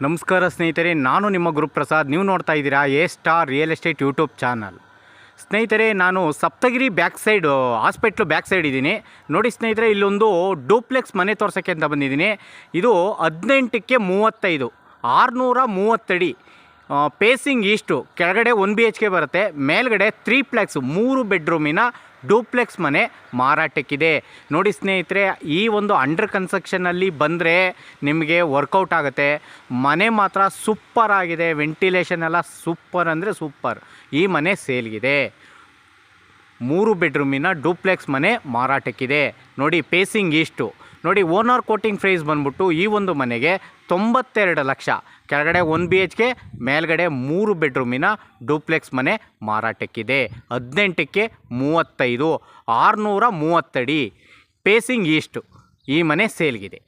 ನಮಸ್ಕಾರ ಸ್ನೇಹಿತರೆ, ನಾನು ನಿಮ್ಮ ಗುರುಪ್ರಸಾದ್. ನೀವು ನೋಡ್ತಾ ಇದ್ದೀರಾ A star real estate YouTube channel. ಸ್ನೇಹಿತರೆ, ನಾನು Saptagiri back side hospital back side ಇದ್ದೀನಿ. ನೋಡಿ ಸ್ನೇಹಿತರೆ, ಇಲ್ಲೊಂದು ಡೂಪ್ಲೆಕ್ಸ್ ಮನೆ ತೋರ್ಸೋಕ್ಕೆ ಅಂತ ಬಂದಿದ್ದೀನಿ. ಇದು 18ಕ್ಕೆ 35, 630 ಅಡಿ, ಪೇಸಿಂಗ್ ಈಸ್ಟು. ಕೆಳಗಡೆ 1 BHK ಬರುತ್ತೆ, ಮೇಲ್ಗಡೆ 3ಪ್ಲೆಕ್ಸ್ 3 ಬೆಡ್ರೂಮಿನ ಡೂಪ್ಲೆಕ್ಸ್ ಮನೆ ಮಾರಾಟಕ್ಕಿದೆ. ನೋಡಿ ಸ್ನೇಹಿತರೆ, ಈ ಒಂದು ಅಂಡರ್ ಕನ್ಸ್ಟ್ರಕ್ಷನಲ್ಲಿ ಬಂದರೆ ನಿಮಗೆ ವರ್ಕೌಟ್ ಆಗುತ್ತೆ. ಮನೆ ಮಾತ್ರ ಸೂಪರ್ ಆಗಿದೆ, ವೆಂಟಿಲೇಷನ್ ಎಲ್ಲ ಸೂಪರ್ ಅಂದರೆ ಸೂಪರ್. ಈ ಮನೆ ಸೇಲ್ಗಿದೆ. 3 ಬೆಡ್ರೂಮಿನ ಡೂಪ್ಲೆಕ್ಸ್ ಮನೆ ಮಾರಾಟಕ್ಕಿದೆ. ನೋಡಿ, ಪೇಸಿಂಗ್ ಈಸ್ಟು. ನೋಡಿ, ಓನರ್ ಕೋಟಿಂಗ್ ಪ್ರೈಸ್ ಬಂದ್ಬಿಟ್ಟು ಈ ಒಂದು ಮನೆಗೆ 92 ಲಕ್ಷ. ಕೆಳಗಡೆ 1 BHK, ಮೇಲ್ಗಡೆ 3 ಬೆಡ್ರೂಮಿನ ಡೂಪ್ಲೆಕ್ಸ್ ಮನೆ ಮಾರಾಟಕ್ಕಿದೆ. 18ಕ್ಕೆ 35, 630 ಅಡಿ, ಪೇಸಿಂಗ್ ಈಸ್ಟು. ಈ ಮನೆ ಸೇಲ್ಗಿದೆ.